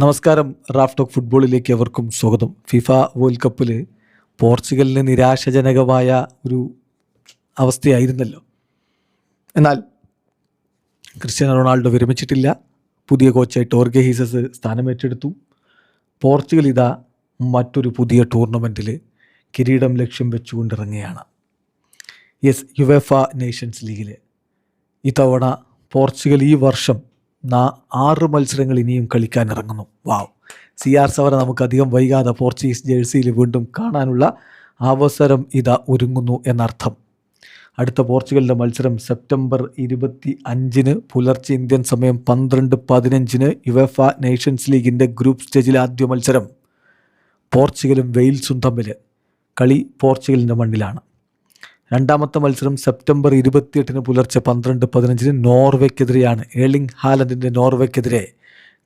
നമസ്കാരം. Raf talk ഫുട്ബോളിലേക്ക് എവർക്കും സ്വാഗതം. ഫിഫ വേൾഡ് കപ്പിൽ പോർച്ചുഗലിന് നിരാശാജനകമായ ഒരു അവസ്ഥയായിരുന്നല്ലോ. എന്നാൽ ക്രിസ്ത്യാനോ റൊണാൾഡോ വിരമിച്ചിട്ടില്ല. പുതിയ കോച്ചായിട്ട് ഓർഗെ ഹീസസ് സ്ഥാനമേറ്റെടുത്തു. പോർച്ചുഗൽ ഇതാ മറ്റൊരു പുതിയ ടൂർണമെൻറ്റിൽ കിരീടം ലക്ഷ്യം വെച്ചുകൊണ്ടിറങ്ങുകയാണ്. യുവേഫ നേഷൻസ് ലീഗിൽ ഇത്തവണ പോർച്ചുഗൽ ഈ വർഷം 6 മത്സരങ്ങൾ ഇനിയും കളിക്കാനിറങ്ങുന്നു. CR7 നമുക്കധികം വൈകാതെ പോർച്ചുഗീസ് ജേഴ്സിയിൽ വീണ്ടും കാണാനുള്ള അവസരം ഇതാ ഒരുങ്ങുന്നു എന്നർത്ഥം. അടുത്ത പോർച്ചുഗലിൻ്റെ മത്സരം സെപ്റ്റംബർ 25 പുലർച്ചെ ഇന്ത്യൻ സമയം 12:15 യുവേഫ നേഷൻസ് ലീഗിൻ്റെ ഗ്രൂപ്പ് സ്റ്റേജിലെ ആദ്യ മത്സരം പോർച്ചുഗലും വെയിൽസും തമ്മിൽ. കളി പോർച്ചുഗലിൻ്റെ മണ്ണിലാണ്. രണ്ടാമത്തെ മത്സരം സെപ്റ്റംബർ 28 പുലർച്ചെ 12:15 നോർവേക്കെതിരെയാണ്. ഏർലിംഗ് ഹാലൻഡിൻ്റെ നോർവേക്കെതിരെ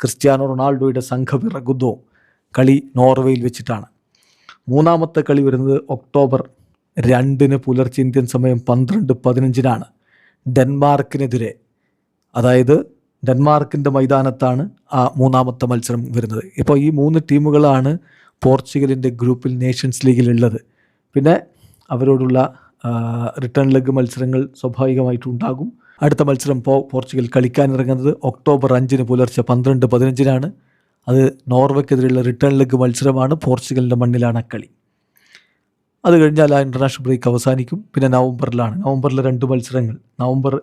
ക്രിസ്ത്യാനോ റൊണാൾഡോയുടെ സംഘം ഇറങ്ങുന്നു. കളി നോർവേയിൽ വെച്ചിട്ടാണ്. മൂന്നാമത്തെ കളി വരുന്നത് ഒക്ടോബർ 2 പുലർച്ചെ ഇന്ത്യൻ സമയം 12:15 ഡെൻമാർക്കിനെതിരെ. അതായത് ഡെൻമാർക്കിൻ്റെ മൈതാനത്താണ് ആ മൂന്നാമത്തെ മത്സരം വരുന്നത്. ഇപ്പോൾ ഈ 3 ടീമുകളാണ് പോർച്ചുഗലിൻ്റെ ഗ്രൂപ്പിൽ നേഷൻസ് ലീഗിലുള്ളത്. പിന്നെ അവരോടുള്ള റിട്ടേൺ ലെഗ് മത്സരങ്ങൾ സ്വാഭാവികമായിട്ടുണ്ടാകും. അടുത്ത മത്സരം പോർച്ചുഗൽ കളിക്കാനിറങ്ങുന്നത് ഒക്ടോബർ 5 പുലർച്ചെ 12:15 അത് നോർവേക്കെതിരെയുള്ള റിട്ടേൺ ലെഗ് മത്സരമാണ്. പോർച്ചുഗലിൻ്റെ മണ്ണിലാണ് കളി. അത് കഴിഞ്ഞാൽ ആ ഇൻ്റർനാഷണൽ ബ്രേക്ക് അവസാനിക്കും. പിന്നെ നവംബറിൽ 2 മത്സരങ്ങൾ. നവംബർ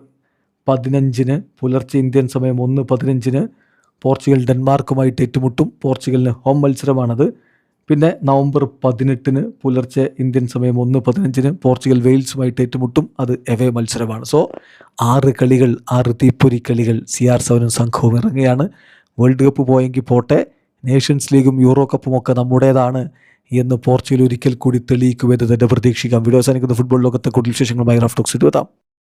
15 പുലർച്ചെ ഇന്ത്യൻ സമയം 1:15 പോർച്ചുഗൽ ഡെൻമാർക്കുമായിട്ട് ഏറ്റുമുട്ടും. പോർച്ചുഗലിന് ഹോം മത്സരമാണത്. പിന്നെ നവംബർ 18 പുലർച്ചെ ഇന്ത്യൻ സമയം 1:15 പോർച്ചുഗൽ വെയിൽസുമായിട്ട് ഏറ്റുമുട്ടും. അത് എവേ മത്സരമാണ്. 6 കളികൾ, 6 തീപ്പൊരി കളികൾ CR7 സംഘവും ഇറങ്ങുകയാണ്. വേൾഡ് കപ്പ് പോയെങ്കിൽ പോട്ടെ, നേഷൻസ് ലീഗും യൂറോ കപ്പും ഒക്കെ നമ്മുടേതാണ് എന്ന് പോർച്ചുഗൽ ഒരിക്കൽ കൂടി തെളിയിക്കുമെന്ന് തന്നെ പ്രതീക്ഷിക്കാം. വീഡിയോ അവസാനിക്കുന്ന ഫുട്ബോൾ ലോകത്തെ കൂടുതൽ വിശേഷങ്ങളുമായി റാഫ് ടോക്സ് എത്താം.